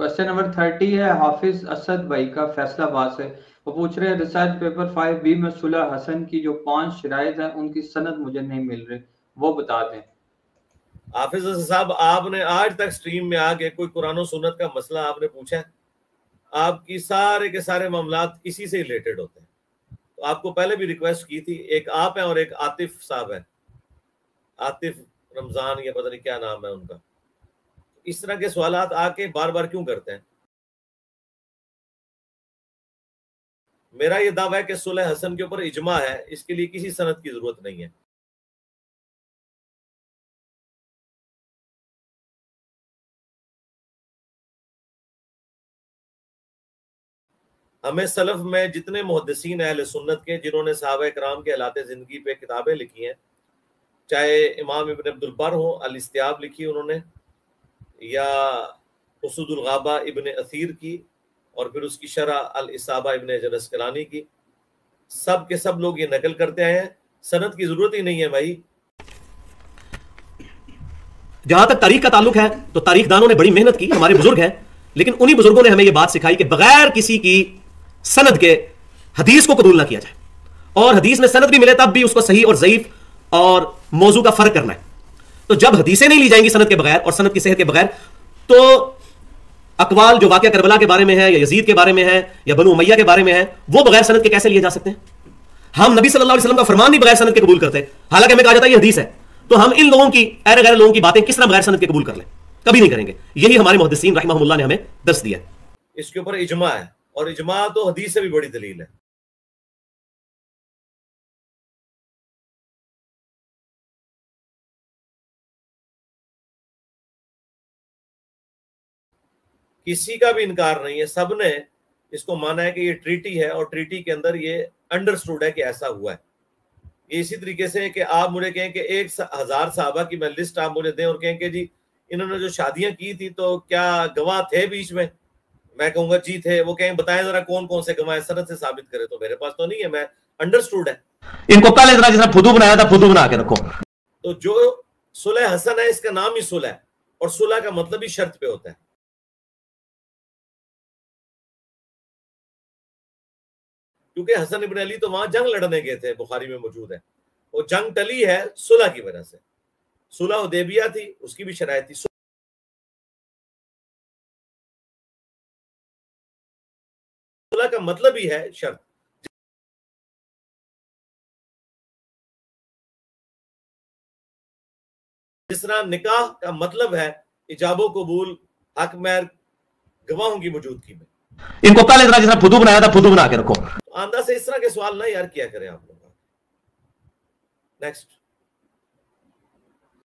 Question number 30 है हाफिज असद भाई का फैसलाबाद से। वो पूछ रहे हैं रिसर्च पेपर 5B में सुलह हसन की जो 5 शराइत हैं उनकी सनद मुझे नहीं मिल रही, वो बता दें। हाफिज असद साहब, आपने आज तक स्ट्रीम में आके कोई कुरान और सुन्नत का मसला आपने पूछा है? आपकी सारे के सारे मामलात इसी से रिलेटेड होते हैं। तो आपको पहले भी रिक्वेस्ट की थी, एक आप हैं और एक आतिफ साहब है, आतिफ रमजान या पता नहीं क्या नाम है उनका। इस तरह के सवालात आके बार बार क्यों करते हैं? मेरा ये दावा है कि सुलह हसन के ऊपर इजमा है, इसके लिए किसी सनद की जरूरत नहीं है। हमें सलफ में जितने मुहद्दिसीन अहले सुन्नत के जिन्होंने सहाबा इकराम के हालात जिंदगी पे किताबें लिखी हैं, चाहे इमाम इब्न अब्दुल बर हो, अल इस्तियाब लिखी उन्होंने, या उसुदुल गाबा इब्न असीर की, और फिर उसकी शरह अल इसाबा इब्न हजर अस्कलानी की, सब के सब लोग ये नकल करते आए हैं। सनद की जरूरत ही नहीं है भाई। जहां तक तारीख का ताल्लुक है तो तारीखदानों ने बड़ी मेहनत की, हमारे बुजुर्ग हैं, लेकिन उन्हीं बुजुर्गों ने हमें यह बात सिखाई कि बगैर किसी की सनद के हदीस को कबूल ना किया जाए, और हदीस में सनद भी मिले तब भी उसको सही और ज़ईफ और मौजू का फर्क करना है। तो जब हदीसें नहीं ली जाएंगी सनद के बगैर और सनद की सेहत के बगैर, तो अकवाल जो वाक़या करबला के बारे में है या यजीद के बारे में है या बनु उमैया के बारे में है, वो बगैर सनद के कैसे लिए जा सकते हैं? हम नबी सल्लल्लाहु अलैहि वसल्लम का फरमान भी बगैर सनद के कबूल करते हैं, हालांकि हमें कहा जाता है ये हदीस है। तो हम इन लोगों की ऐरे गैर लोगों की बातें किस तरह बगैर सनद के कबूल कर लें? कभी नहीं करेंगे। यही हमारे मुहद्दिसीन रहमहुल्लाह ने हमें दर्स दिया है। इसके ऊपर इजमा है, और इजमा तो हदीस से भी बड़ी दलील है। किसी का भी इनकार नहीं है, सब ने इसको माना है कि ये ट्रीटी है, और ट्रीटी के अंदर ये अंडरस्टूड है कि ऐसा हुआ है। ये इसी तरीके से कि आप मुझे कहें कि 1000 साहबा की मैं लिस्ट आप मुझे दें और कहें कि जी इन्होंने जो शादियां की थी तो क्या गवाह थे बीच में? मैं कहूंगा जी थे। वो कहें बताएं जरा कौन कौन से गवाह सनद से साबित करे, तो मेरे पास तो नहीं है। मैं अंडरस्टूड है। इनको पहले जरा जैसा फुदू बनाया था, फुदू बना के रखो। तो जो सुलह हसन है, इसका नाम ही सुलह है, और सुलह का मतलब ही शर्त पे होता है। क्योंकि हसन इब्न अली तो वहां जंग लड़ने गए थे, बुखारी में मौजूद है। वो जंग टली है सुलह की वजह से। सुलह हुदैबिया थी, उसकी भी शराइत थी। सुलह का मतलब ही है शर्त। जिस तरह निकाह का मतलब है इजाबो कबूल, हक महर, गवाहों की मौजूदगी में। इनको पहले जरा जैसा फुदू बनाया था, फुदू बना के रखो। आंदा से इस तरह के सवाल ना यार किया करें आप लोग। नेक्स्ट।